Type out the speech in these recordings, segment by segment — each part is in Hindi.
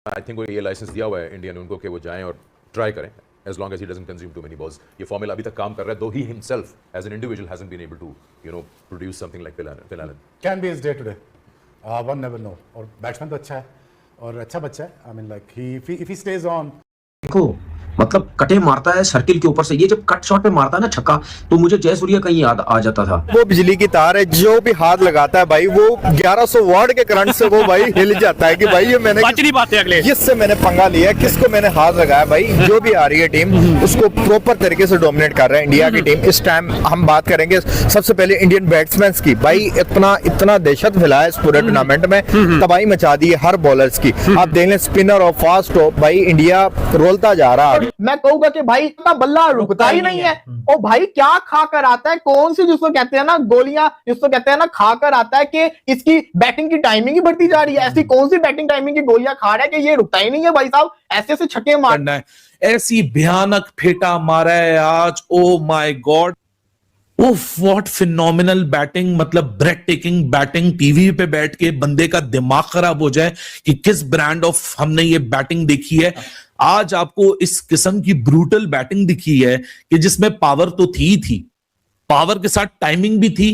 आई थिंक वो ये लाइसेंस दिया हुआ है इंडिया ने उनको कि वो जाएं और ट्राई करें as long as he doesn't consume too many balls. ये फॉर्मूला अभी तक काम कर रहा है, though he himself as an individual hasn't been able to, produce something like Phil Allen. Can be his day today. One never know. और बैट्समैन तो अच्छा है और अच्छा बच्चा है. I mean like if he stays on. देखो मतलब कटे मारता है सर्किल के ऊपर से, ये जब कट शॉट पे मारता है ना छक्का, तो मुझे जयसूर्या का ही याद आ जाता था। वो बिजली की तार है, जो भी हाथ लगाता है भाई वो 1100 वाट के करंट से वो भाई हिल जाता है कि भाई ये मैंने किससे मैंने पंगा लिया है, किसको मैंने हाथ लगाया। भाई जो भी आ रही है टीम उसको प्रॉपर तरीके से डोमिनेट कर रहा है इंडिया की टीम। इस टाइम हम बात करेंगे सबसे पहले इंडियन बैट्समैन की। भाई इतना दहशत फैलाया इस पूरे टूर्नामेंट में, तबाही मचा दी है हर बॉलर्स की। आप देख लें स्पिनर और फास्ट हो, भाई इंडिया रोलता जा रहा है। मैं कहूंगा कि भाई इतना बल्ला रुकता ही नहीं है। और भाई क्या खा कर आता है, कौन सी जिसको कहते हैं ना गोलियां, जिसको कहते हैं ना खा कर आता है कि इसकी बैटिंग की टाइमिंग ही बढ़ती जा रही है। ऐसी कौन सी बैटिंग टाइमिंग की गोलियां खा रहा है कि ये रुकता ही नहीं है भाई साहब। ऐसे ऐसे छक्के मारना है, ऐसी भयानक फेटा मारा है आज, ओ माय गॉड। उफ व्हाट फिनोमिनल बैटिंग, मतलब ब्रेथ टेकिंग बैटिंग। टीवी पे बैठ के बंदे का दिमाग खराब हो जाए कि किस ब्रांड ऑफ हमने ये बैटिंग देखी है। आज आपको इस किस्म की ब्रूटल बैटिंग दिखी है कि जिसमें पावर तो थी, पावर के साथ टाइमिंग भी थी,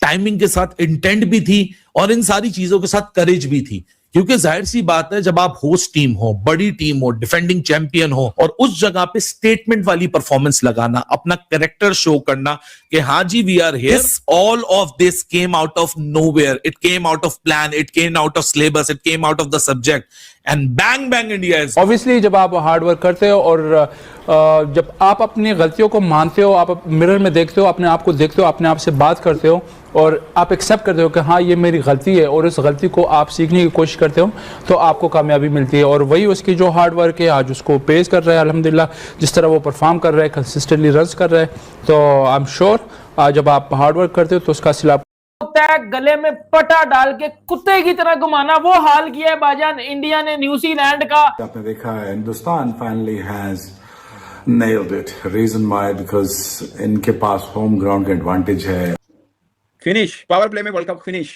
टाइमिंग के साथ इंटेंट भी थी, और इन सारी चीजों के साथ करेज भी थी। क्योंकि जाहिर सी बात है जब आप होस्ट टीम हो, बड़ी टीम हो, डिफेंडिंग चैंपियन हो, और उस जगह पे स्टेटमेंट वाली परफॉर्मेंस लगाना, अपना कैरेक्टर शो करना कि हाँ जी we are here, all of this came out of nowhere, it came out of plan, it came out of syllabus, it came out of the subject, and bang bang India is. Obviously जब आप हार्ड वर्क करते हो और जब आप अपनी गलतियों को मानते हो, आप मिरर में देखते हो, अपने आप को देखते हो, अपने आप से बात करते हो और आप एक्सेप्ट करते हो कि हाँ ये मेरी गलती है, और इस गलती को आप सीखने की कोशिश करते हो, तो आपको कामयाबी मिलती है। और वही उसकी जो हार्ड वर्क है आज उसको पेश कर रहा है अल्हम्दुलिल्लाह। जिस तरह वो परफॉर्म कर रहा है, कंसिस्टेंटली रन्स कर रहा है, तो आई एम श्योर जब आप हार्ड वर्क करते हो तो उसका सिला गले में पटा डाल के कुत्ते की तरह घुमाना, वो हाल किया है भाईजान इंडिया ने न्यूजीलैंड का। आपने देखा है Hindustan finally has nailed it. Reason why? Because इनके पास होम ग्राउंड का एडवांटेज है। फिनिश पावर प्ले में वर्ल्ड कप फिनिश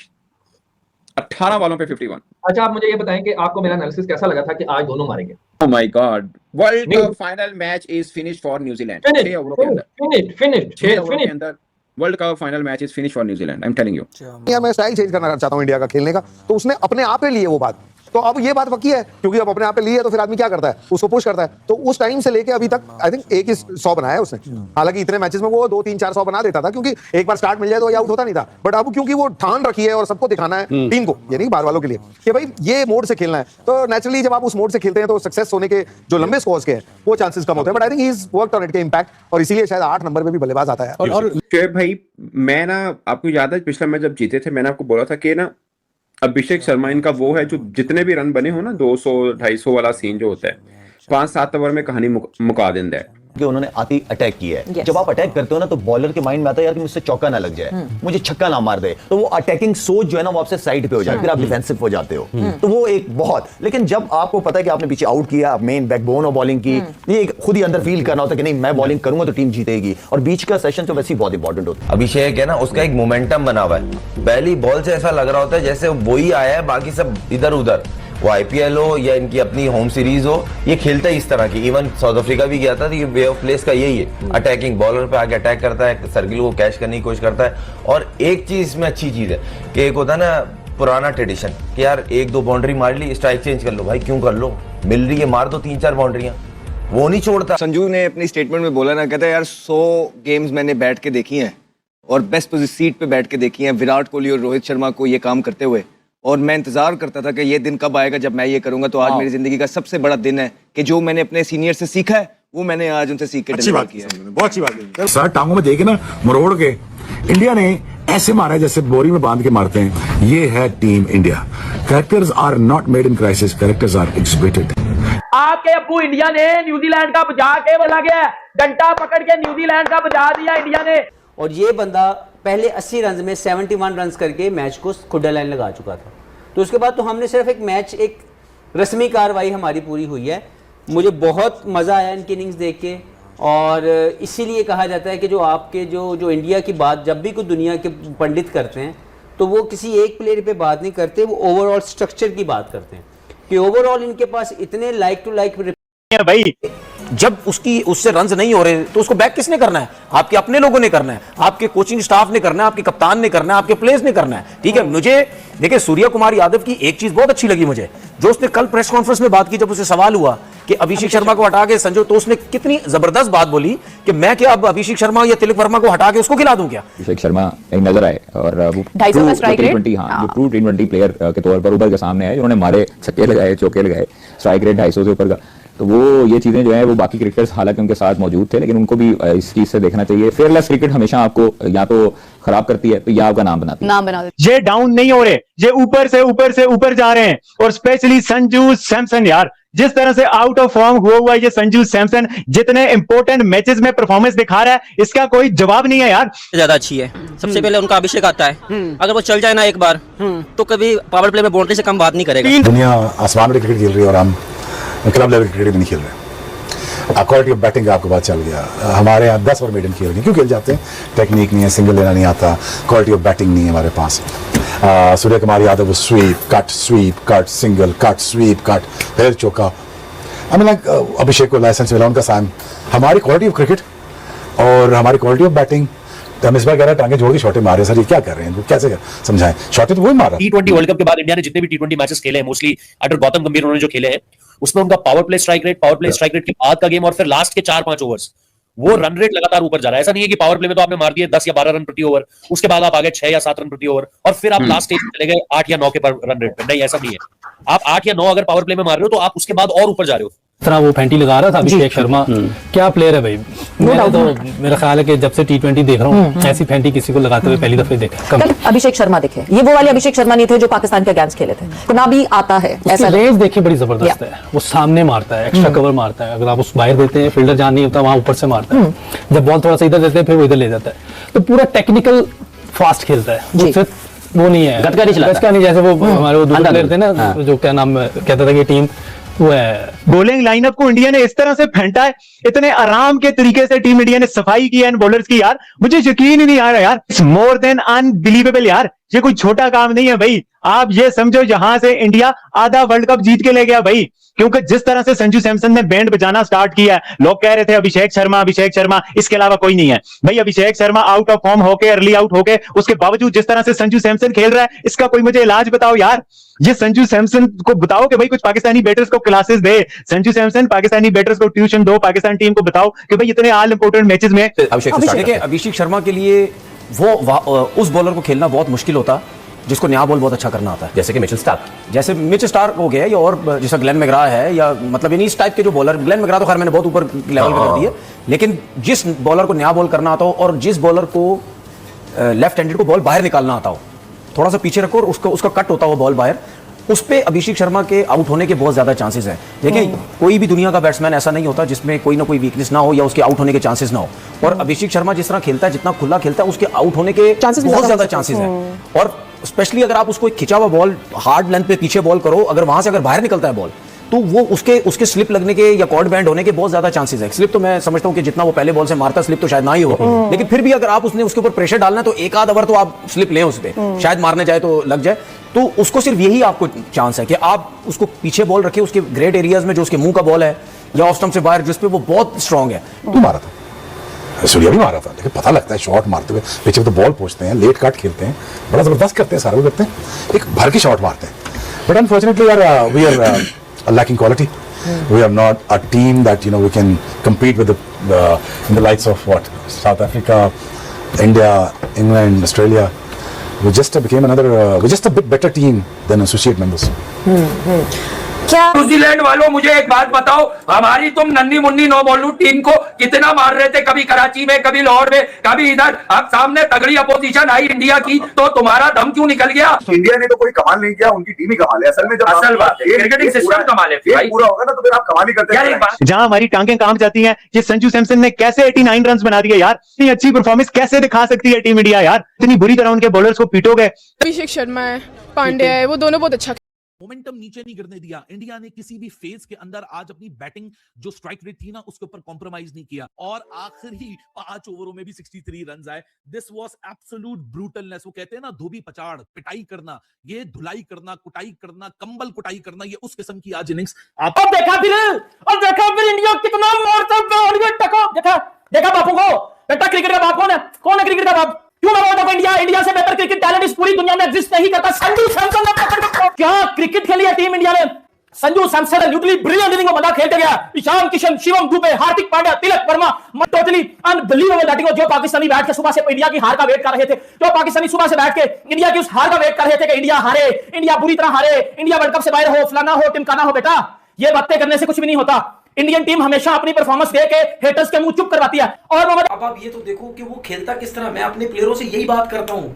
18 बॉलों पे 51। अच्छा आप मुझे ये बताएं कि आपको मेरा एनालिसिस कैसा लगा था कि आज दोनों मारेंगे। Oh my God, world cup final match is finish for New Zealand. 6 ओवरों के अंदर finish world cup final match is finish for New Zealand. I am telling you. यार मैं स्टाइल चेंज करना चाहता हूं इंडिया का खेलने का, तो उसने अपने आप पे लिए वो बात। तो अब ये बात पक्की है, क्योंकि अब अपने आप पे ली है तो फिर आदमी क्या करता है, उसको पुश करता है। तो उस टाइम से लेके अभी तक आई थिंक एक ही 100 बनाया है उसने। हालांकि इतने मैचेस में वो 2-3-400 बना देता था, क्योंकि एक बार स्टार्ट मिल जाए तो ये आउट होता नहीं था। बट अब क्योंकि वो ठान रखी है और सबको दिखाना है, टीम को, ये नहीं बाहर वालों के लिए, कि भाई ये मोड से खेलना है, तो नेचुरली जब आप उस मोड से खेलते हैं तो सक्सेस होने के जो लंबे स्कोर्स के हैं वो चांसेस कम होते हैं। But I think he is worked on it के इम्पैक्ट, और इसीलिए शायद 8 नंबर पे भी बल्लेबाज आता है। और शोएब भाई, मैं ना आपको याद है पिछला मैच जब जीते थे मैंने आपको बोला था कि ना अभिषेक शर्मा इनका वो है जो जितने भी रन बने हो ना 200-250 वाला सीन जो होता है 5-7 ओवर में कहानी मुका देता है। कि उन्होंने आती अटैक किया है। जब आप अटैक करते हो ना तो बॉलर के माइंड में आता है यार कि मुझसे चौका ना लग जाए, मुझे छक्का ना मार दे, तो वो अटैकिंग सोच जो है ना वो आपसे साइड पे हो जाए, फिर आप डिफेंसिव हो जाते हो। तो वो एक बहुत, लेकिन जब आपको पता है कि आपने पीछे आउट किया, मेन बैकबोन ऑफ बॉलिंग की, ये खुद ही अंदर फील करना होता है कि नहीं मैं बॉलिंग करूंगा तो टीम जीतेगी, और बीच का सेशन तो वैसे ही बहुत इंपॉर्टेंट होता है। अभिषेक है ना, उसका एक मोमेंटम बना हुआ है, पहली बॉल से ऐसा लग रहा होता है जैसे वही आया है, बाकी सब इधर उधर, वो आईपीएल हो या इनकी अपनी होम सीरीज हो, ये खेलता है इस तरह की। इवन साउथ अफ्रीका भी गया था तो ये वे ऑफ प्लेस का यही है, अटैकिंग बॉलर पे आके अटैक करता है, सर्किल को कैच करने की कोशिश करता है। और एक चीज इसमें अच्छी चीज है कि एक होता है ना पुराना ट्रेडिशन कि यार 1-2 बाउंड्री मार ली स्ट्राइक चेंज कर लो, भाई क्यों कर लो, मिल रही है मार दो 3-4 बाउंड्रियां, वो नहीं छोड़ता। संजू ने अपनी स्टेटमेंट में बोला ना, कहता है यार 100 गेम्स मैंने बैठ के देखी हैं और बेस्ट पोजीशन सीट पे बैठ के देखी हैं विराट कोहली और रोहित शर्मा को ये काम करते हुए, और मैं इंतजार करता था कि ये दिन कब आएगा जब मैं ये करूंगा। तो आज मेरी जिंदगी का सबसे बड़ा दिन है कि जो मैंने अपने सीनियर से सीखा है वो मैंने आज उनसे सीख के डिलीवर किया है। बहुत अच्छी बात है सर। टांगों में देखे ना मरोड़ के इंडिया ने ऐसे मारा है जैसे बोरी में बांध के मारते हैं। ये है team India. Characters are not made in crisis, characters are exhibited. आपके अब्बू इंडिया ने न्यूजीलैंड का बजा के बोला गया, डंडा पकड़ के न्यूजीलैंड का बजा दिया इंडिया ने। और ये बंदा पहले 80 रन में 71 रन करके मैच को खुड्डा लाइन लगा चुका था। तो उसके बाद तो हमने सिर्फ एक मैच, एक रस्मी कार्रवाई हमारी पूरी हुई है। मुझे बहुत मज़ा आया इनकी इनिंग्स देख के, और इसीलिए कहा जाता है कि जो आपके जो इंडिया की बात जब भी कोई दुनिया के पंडित करते हैं तो वो किसी एक प्लेयर पे बात नहीं करते, वो ओवरऑल स्ट्रक्चर की बात करते हैं कि ओवरऑल इनके पास इतने लाइक टू लाइक भाई जब उससे रन्स नहीं हो रहे तो उसको बैक किसने करना है? आपके अपने लोगों ने करना है, आपके कोचिंग स्टाफ ने करना है, आपके कप्तान ने करना है, आपके प्लेयर्स ने करना है। ठीक है, मुझे देखिए सूर्य कुमार यादव की एक चीज बहुत अच्छी लगी मुझे, जो उसने कल प्रेस कॉन्फ्रेंस में बात की, जब उसे सवाल हुआ कि अभिषेक शर्मा को हटा के संजू, तो उसने कितनी जबरदस्त बात बोली कि मैं क्या अब अभिषेक शर्मा या तिलक वर्मा को हटा के उसको खिला दूं क्या? अभिषेक शर्मा एक नजर आए और वो ट्रू T20 प्लेयर के तौर पर उभर के सामने है, जिन्होंने मारे छक्के लगाए, चौके लगाए, स्ट्राइक रेट 250 से ऊपर का। तो वो ये चीजें जो है वो बाकी क्रिकेटर्स हालांकि उनके साथ मौजूद थे, लेकिन उनको भी इस चीज से देखना चाहिए। फेयरलेस क्रिकेट हमेशा आपको या तो खराब करती है या आपका नाम बनाती है। ये डाउन नहीं हो रहे, ये ऊपर से ऊपर जा रहे हैं। और स्पेशली संजू सैमसन यार, जिस तरह से आउट ऑफ फॉर्म हुआ ये संजू सैमसन, जितने इंपॉर्टेंट मैचेस में परफॉर्मेंस दिखा रहा है, इसका कोई जवाब नहीं है यार। ज्यादा अच्छी है। सबसे पहले उनका अभिषेक आता है, अगर वो चल जाए ना एक बार तो कभी पावर प्ले में बाउंड्री से कम बात नहीं करेगा। दुनिया आसमान में क्रिकेट खेल रही है और हम क्लब लेवल क्रिकेट भी नहीं खेल रहे। क्वालिटी ऑफ बैटिंग का आपको बात चल गया। हमारे यहाँ 10 ओवर मेडन खेल रहे, क्यों खेल जाते हैं? टेक्निक नहीं है, सिंगल लेना नहीं आता, क्वालिटी ऑफ बैटिंग नहीं है हमारे पास। Surya Kumar Yadav sweep cut single cut sweep cut फिर चौका। आई मीन लाइक अभिषेक को लाइसेंस मिला, उनका साइन। हमारी क्वालिटी ऑफ क्रिकेट और हमारी क्वालिटी ऑफ बैटिंग, हम इस बार कह रहे हैं टांगे जोड़ के शॉटे मारे। सर ये क्या कर रहे हैं, कैसे समझाएं? शॉटे तो वही मारा। T20 वर्ल्ड कप के बाद इंडिया ने जितने भी T20 मैचेस खेले हैं, मोस्टली अंडर गौतम गंभीर उन्होंने जो खेले हैं, उसमें उनका पावर प्ले स्ट्राइक रेट के बाद का गेम और फिर लास्ट के 4-5 ओवर्स, वो रन रेट लगातार ऊपर जा रहा है। ऐसा नहीं है कि पावर प्ले में तो आपने मार दिए 10 या 12 रन प्रति ओवर, उसके बाद आप आ गए 6 या 7 रन प्रति ओवर और फिर आप लास्ट स्टेज में चले गए 8 या 9 के रन रेट पे। नहीं, ऐसा नहीं है। आप 8 या 9 अगर पावर प्ले में मार रहे हो तो आप उसके बाद और ऊपर जा रहे हो। तरह वो फैंटी लगा रहा था अभिषेक शर्मा, क्या प्लेयर है भाई। मैंने तो मेरा ख्याल है कि जब से T20 देख रहा हूँ ऐसी फैंटी किसी को लगाते हुए पहली दफे देखा। अभिषेक शर्मा देखे, ये वो वाले अभिषेक शर्मा नहीं थे जो पाकिस्तान के अगेंस्ट खेले थे। कुना भी आता है, ऐसा रेंज देखिए बड़ी जबरदस्त है। वो सामने मारता है, एक्स्ट्रा कवर मारता है। अगर आप उस बाहर देते हैं, फील्डर जहां नहीं होता वहां ऊपर से मारता है। जब बॉल थोड़ा सा इधर देते हैं फिर वो इधर ले जाता है। तो पूरा टेक्निकल फास्ट खेलता है, सिर्फ वो नहीं है गटका नहीं, जैसे वो हमारे वो दूसरे प्लेयर थे ना, जो क्या नाम कहता था कि टीम वो है। बॉलिंग लाइनअप को इंडिया ने इस तरह से फेंटा है, इतने आराम के तरीके से टीम इंडिया ने सफाई की है इन बॉलर्स की यार, मुझे यकीन ही नहीं आ रहा यार। इट्स मोर देन अनबिलीवेबल यार, ये कोई छोटा काम नहीं है भाई। आप ये समझो यहां से इंडिया आधा वर्ल्ड कप जीत के ले गया भाई, क्योंकि जिस तरह से संजू सैमसन ने बैंड बजाना स्टार्ट किया है। लोग कह रहे थे अभिषेक शर्मा, इसके अलावा कोई नहीं है भाई। Abhishek Sharma out of form होके, अर्ली आउट होके, उसके बावजूद जिस तरह से संजू सैमसन खेल रहा है, इसका कोई मुझे इलाज बताओ यार। ये संजू सैमसन को बताओ कि भाई कुछ पाकिस्तानी बैटर्स को क्लासेस दे। संजू सैमसन पाकिस्तानी बैटर्स को ट्यूशन दो, पाकिस्तान टीम को बताओ कि भाई इतने ऑल इंपोर्टेंट मैचेस में अभिषेक शर्मा के लिए वो उस बॉलर को खेलना बहुत मुश्किल होता जिसको नया बॉल बहुत अच्छा करना आता है, जैसे कि मिचेल स्टार्क हो गया, या और जैसा ग्लेन मैग्रा है, या मतलब इस टाइप के जो बॉलर। ग्लेन मैग्रा तो खैर मैंने बहुत ऊपर लेवल पे कर दी है, लेकिन जिस बॉलर को नया बॉल करना आता हो और जिस बॉलर को लेफ्ट हैंडेड को बॉल बाहर निकालना आता हो, थोड़ा सा पीछे रखो और उसका कट होता हो बॉल बाहर, उस पे अभिषेक शर्मा के आउट होने के बहुत ज्यादा चांसेस हैं। देखिए कोई भी दुनिया का बैट्समैन ऐसा नहीं होता जिसमें कोई ना कोई वीकनेस ना हो या उसके आउट होने के चांसेस ना हो। और अभिषेक शर्मा जिस तरह खेलता है, जितना खुला खेलता है, उसके आउट होने के बहुत ज्यादा चांसेस हैं। और स्पेशली अगर आप उसको एक खिंचा हुआ बॉल हार्ड लेंथ पे पीछे बॉल करो, अगर वहां से अगर बाहर निकलता है बॉल, तो वो उसके स्लिप लगने के या कॉर्ड बैंड होने के बहुत ज्यादा चांसेस है। स्लिप तो मैं समझता हूं कि जितना वो पहले बॉल से मारता, स्लिप तो शायद ना ही हो, लेकिन फिर भी अगर आप उसने उसके ऊपर प्रेशर डालना है तो एक आध ओवर तो आप स्लिप लें उस पर, शायद मारने जाए तो लग जाए। तो उसको सिर्फ यही आपको चांस है कि आप उसको पीछे बॉल रखें, उसके ग्रेट एरियाज में जो उसके मुंह का बॉल है या ऑफ स्टंप से बाहर जिस पे वो बहुत स्ट्रांग है। तू मारा था, सूर्या भी मारा था, लेकिन पता लगता है शॉट मारते हुए पीछे तो बॉल पहुंचते हैं, लेट कट खेलते हैं, बड़ा जबरदस्त करते हैं, सारे वो करते हैं, एक भर के शॉट मारते हैं। बट अनफॉर्चुनेटली यार we are lacking quality. We are not a team that we can compete with in the likes of what South Africa, India, England, Australia. We just became we're just a bit better team than associate members. क्या न्यूजीलैंड वालों मुझे एक बात बताओ, हमारी तुम नन्ही मुन्नी नो बॉलू टीम को कितना मार रहे थे, कभी कराची में, कभी लाहौर में, कभी इधर। अब सामने तगड़ी अपोजिशन आई इंडिया की तो तुम्हारा दम क्यों निकल गया? इंडिया ने तो कोई कमाल नहीं किया, उनकी टीम ही कमाल है असल में। असल बात है क्रिकेटिंग सिस्टम कमाल है, पूरा होगा ना तो फिर आप कमाल ही करते हैं। जहां हमारी टांगें काम जाती हैं, ये संजू सैमसन ने कैसे 89 रन बना दिए यार। इतनी अच्छी परफॉर्मेंस कैसे दिखा सकती है टीम इंडिया यार? इतनी बुरी तरह उनके बॉलर्स को पीटोगे। अभिषेक शर्मा है, पांड्या है, वो दोनों बहुत अच्छा मोमेंटम नीचे नहीं गिरने दिया। इंडिया ने किसी भी फेज के अंदर आज अपनी बैटिंग जो स्ट्राइक रेट थी ना उसके ऊपर कॉम्प्रोमाइज नहीं किया और आखिरी 5 ओवरों में भी 63 रन आए। This was absolute brutalness. वो कहते हैं ना धोबी पचाड़, पिटाई करना, ये धुलाई करना, कुटाई करना, कंबल कुटाई करना, ये उस किस्म की आज इनिंग्स आप देखा फिर इंडिया कितना मारता देखा बापू को। बेटा क्रिकेट का बाप कौन है क्रिकेट का बाप? क्यों मैं इंडिया से बेहतर क्रिकेट टैलेंट इस पूरी दुनिया में एग्जिस्ट नहीं करता। संजू सैमसन ने क्या क्रिकेट खेली है टीम इंडिया ने। संजू सैमसन ल्यूटली ब्रिलियंट इनिंग मजा खेलते गया। Ishan Kishan, Shivam Dubey, Hardik Pandya, Tilak Varma, totally unbelievable batting. जो पाकिस्तानी बैठ के सुबह से इंडिया की हार का वेट कर रहे थे, जो पाकिस्तानी सुबह से बैठ के इंडिया की उस हार का वेट कर रहे थे कि इंडिया हारे, इंडिया बुरी तरह हारे, इंडिया वर्ल्ड कप से बाहर हो, फलाना हो, टिमकाना हो। बेटा ये बातें करने से कुछ भी नहीं होता। इंडियन टीम हमेशा अपनी परफॉर्मेंस दे के हेटर्स के मुंह चुप करवाती है। और अब आप ये तो देखो कि वो खेलता किस तरह। मैं अपने प्लेयरों से यही बात करता हूं।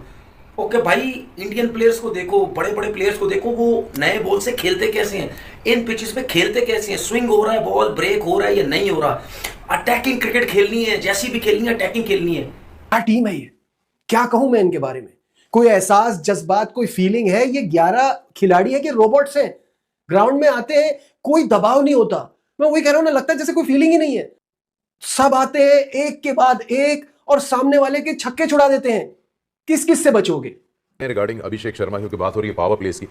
ओके भाई, इंडियन प्लेयर्स को देखो, बड़े बड़े प्लेयर्स को देखो, वो नए बॉल से खेलते कैसे हैं, इन पिचेस पे खेलते कैसे हैं, स्विंग हो रहा है, बॉल ब्रेक हो रहा है या नहीं हो रहा, अटैकिंग क्रिकेट खेलनी है, जैसी भी खेलनी है अटैकिंग खेलनी है। क्या टीम है ये, क्या कहूं मैं इनके बारे में। कोई एहसास, जज्बात, कोई फीलिंग है। ये 11 खिलाड़ी है कि रोबोट्स हैं। ग्राउंड में आते हैं, कोई दबाव नहीं होता। मैं वही कह रहा हूं ना, लगता है जैसे कोई फीलिंग ही नहीं है। सब आते हैं एक के बाद एक और सामने वाले के छक्के छुड़ा देते हैं। किस किस से बचोगे? रिगार्डिंग अभिषेक शर्मा, क्योंकि बात हो रही है पावर प्लेस की,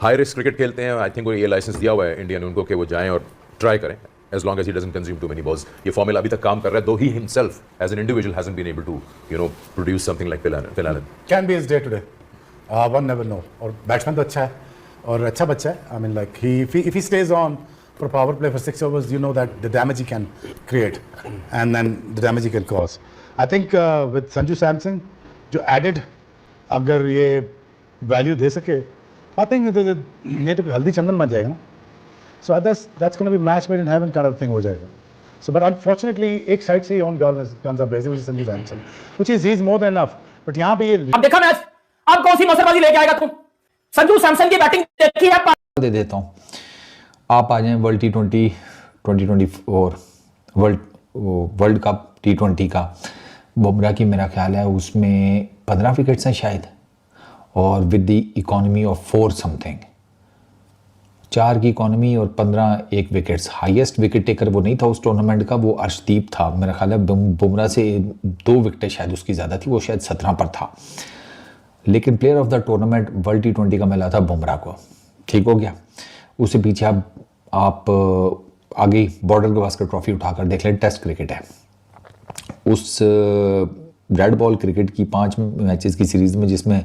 हाई रिस्क क्रिकेट खेलते हैं। आई थिंक वो ये लाइसेंस दिया हुआ है इंडिया ने उनको कि वो जाएं और ट्राई करें as long as he doesn't consume too many balls. ये फॉर्मूला अभी तक काम कर रहा है, though he himself as an individual hasn't been able to produce something like Phil Allen. Can be his day today. One never know. और बैट्समैन तो अच्छा है और अच्छा बच्चा है. I mean like if he stays on for power play for 6 overs, you know that the damage he can create and then the damage he can cause. I think with Sanju Samson जो added अगर ये वैल्यू दे सके, I think ये तो हल्दी चंदन बन जाएगा ना. So that's going to be match made in heaven kind of thing हो जाएगा. So but unfortunately एक साइड से ही on guns are blazing, which is Sanju Samson, which is he's more than enough. But यहाँ पे ये अब देखा मैच, अब कौन सी नौसरबाजी लेके आएगा तुम? संजू सैमसन की बैटिंग देखी है। दे देता हूँ, आप आ जाएं world T20 2024 world cup T20 का। बुमराह की मेरा ख्याल है उसमें 15 विकेट्स हैं शायद, और with the economy of 4 something, 4 की इकोनॉमी और 15 एक विकेट्स। हाईएस्ट विकेट टेकर वो नहीं था उस टूर्नामेंट का, वो अर्शदीप था। मेरा ख्याल है बुमराह से 2 विकेटें शायद उसकी ज़्यादा थी, वो शायद 17 पर था। लेकिन player of the tournament world T20 का मिला था बुमराह को। ठीक हो गया। उससे पीछे आप आगे बॉर्डर गवास्कर ट्रॉफी उठाकर देख लें, टेस्ट क्रिकेट है। उस रेड बॉल क्रिकेट की 5 मैचेस की सीरीज़ में, जिसमें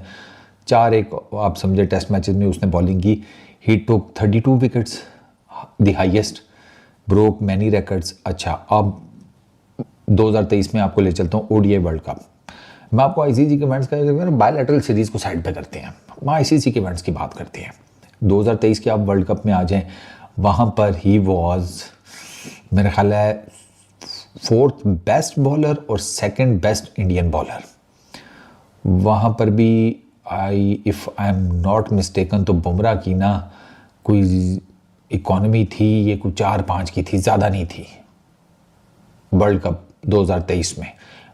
4 एक आप समझे टेस्ट मैचेस में उसने बॉलिंग की, ही टुक 32 wickets, the highest, broke many records. अच्छा, अब 2023 में आपको ले चलता हूँ ODI वर्ल्ड कप। मैं आपको ICC के इवेंट्स का बायलैटरल सीरीज़ को साइड पे करते हैं, मैं ICC के इवेंट्स की बात करते हैं। 2023 के आप वर्ल्ड कप में आ जाएं, वहाँ पर ही वॉज मेरा ख्याल है 4th बेस्ट बॉलर और 2nd बेस्ट इंडियन बॉलर। वहाँ पर भी if I am not mistaken तो बुमराह की ना कोई इकोनॉमी थी, ये कोई 4-5 की थी, ज़्यादा नहीं थी वर्ल्ड कप 2023 में,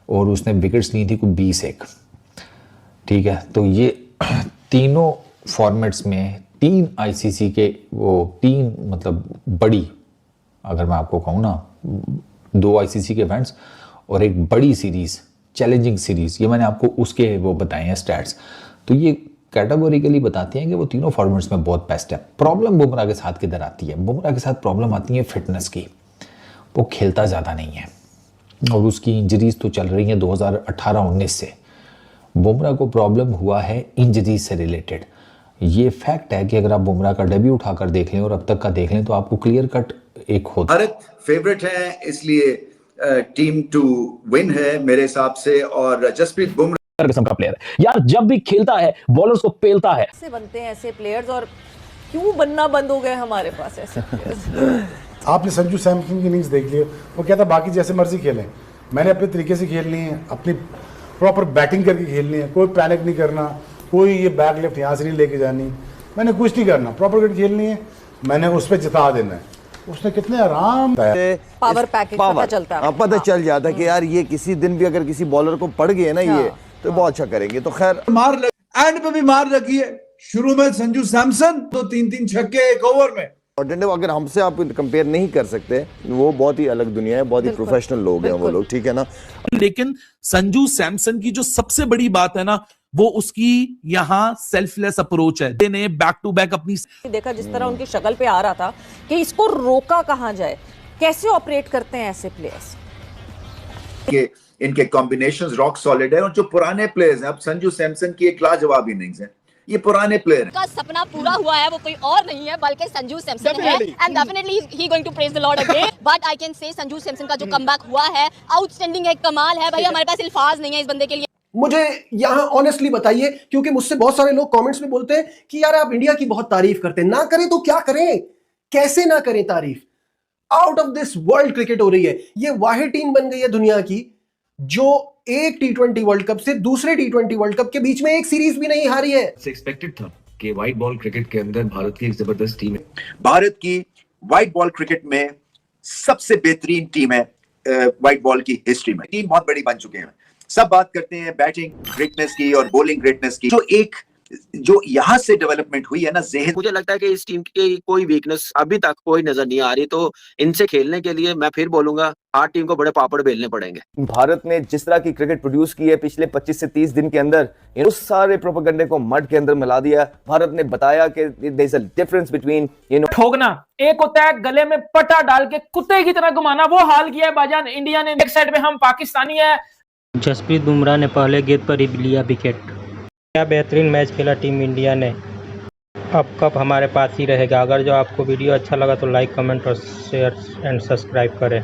और उसने विकेट्स ली थी कोई 21। ठीक है, तो ये तीनों फॉर्मेट्स में 3 ICC के वो 3 मतलब बड़ी, अगर मैं आपको कहूँ ना, 2 ICC के इवेंट्स और एक बड़ी सीरीज़, चैलेंजिंग सीरीज़, ये मैंने आपको उसके वो बताए हैं स्टैट्स। तो ये कैटेगोरिकली बताते हैं कि वो तीनों फॉर्मेट्स में बहुत बेस्ट है। प्रॉब्लम बुमराह के साथ किधर आती है? बुमराह के साथ प्रॉब्लम आती है फिटनेस की। वो खेलता ज़्यादा नहीं है और उसकी इंजरीज तो चल रही हैं 2018-19 से। बुमराह को प्रॉब्लम हुआ है इंजरीज से रिलेटेड। ये फैक्ट है कि अगर आप बुमराह का डेब्यू उठाकर देख लें और अब तक का देख लें तो आपको क्लियर कट एक होता है। भारत फेवरेट है, इसलिए टीम टू विन है मेरे हिसाब से, और जसप्रीत बुमराह किस्म का प्लेयर है यार, जब भी खेलता है बॉलर्स को पेलता है। ऐसे बनते हैं ऐसे प्लेयर्स, और क्यों बनना बंद हो गए हमारे पास ऐसे प्लेयर्स? आपने संजू सैमसन की इनिंग्स देख ली, वो कहता बाकी जैसे मर्जी खेलें, मैंने अपने तरीके से खेलनी है, अपनी प्रॉपर बैटिंग करके खेलनी है, कोई पैनिक नहीं करना, कोई ये बैक लेफ्ट यहाँ से नहीं लेके जानी, मैंने कुछ नहीं करना, प्रॉपर क्रिकेट खेलनी है, मैंने उस पर जिता देना है। उसने कितने आराम पावर पैकेज पता चलता है, पता चल जाता है कि यार ये किसी दिन भी अगर किसी बॉलर को पड़ गए ना ये तो बहुत अच्छा करेंगे। तो खैर मार एंड पे भी मार लगी है, शुरू में संजू सैमसन तो 3-3 छक्के एक ओवर में। अगर हमसे आप कंपेयर नहीं कर सकते, वो बहुत ही अलग दुनिया है, बहुत ही प्रोफेशनल लोग हैं वो लोग, ठीक है ना। लेकिन संजू सैमसन की जो सबसे बड़ी बात है ना, वो उसकी यहाँ सेल्फलेस अप्रोच है। ने बैक टू बैक अपनी देखा जिस तरह उनकी शक्ल पे आ रहा था कि इसको रोका कहां जाए, कैसे ऑपरेट करते हैं ऐसे प्लेयर्स। इनके कॉम्बिनेशंस रॉक सॉलिड है और जो पुराने प्लेयर्स हैं, अब संजू सैमसन की एक लाजवाब इनिंग्स है, ये पुराने प्लेयर का सपना पूरा हुआ है, वो कोई और नहीं है बल्कि संजू सैमसन है and definitely he going to praise the lord again. But I can say Sanju Samson का जो कमबैक हुआ है आउटस्टैंडिंग है, कमाल है भाई, हमारे पास अल्फाज नहीं है इस बंदे के लिए। मुझे यहाँ ऑनेस्टली बताइए, क्योंकि मुझसे बहुत सारे लोग कमेंट्स में बोलते हैं कि यार आप इंडिया की बहुत तारीफ करते हैं, ना करें तो क्या करें, कैसे ना करें तारीफ। Out of this world cricket हो रही है, ये वाहिद टीम बन गई है दुनिया की जो एक T20 वर्ल्ड कप से दूसरे T20 वर्ल्ड कप के बीच में एक सीरीज भी नहीं हारी है। एक्सपेक्टेड था कि व्हाइट बॉल क्रिकेट के अंदर भारत की एक जबरदस्त टीम है। भारत की व्हाइट बॉल क्रिकेट में सबसे बेहतरीन टीम है व्हाइट बॉल की हिस्ट्री में। टीम बहुत बड़ी बन चुके हैं, सब बात करते हैं बैटिंग ग्रेटनेस की और बॉलिंग ग्रेटनेस की, जो यहाँ से डेवलपमेंट हुई है ना ज़हन। मुझे लगता है कि इस टीम की कोई वीकनेस अभी तक कोई नजर नहीं आ रही, तो इनसे खेलने के लिए मैं फिर बोलूंगा हर टीम को बड़े पापड़ बेलने पड़ेंगे। भारत ने जिस तरह की क्रिकेट प्रोड्यूस की है पिछले 25 से 30 दिन के अंदर, उस सारे प्रोपेगेंडे को मड के अंदर मिला दिया। भारत ने बताया कि there is a difference between ठोकना, एक होता है गले में पटा डाल के कुत्ते की तरह घुमाना, वो हाल किया है भाईजान इंडिया ने। एक साइड में हम पाकिस्तानी है। जसप्रीत बुमराह ने पहले गेंद पर ही लिया विकेट। क्या बेहतरीन मैच खेला टीम इंडिया ने। अब कप हमारे पास ही रहेगा। अगर जो आपको वीडियो अच्छा लगा तो लाइक, कमेंट और शेयर एंड सब्सक्राइब करें।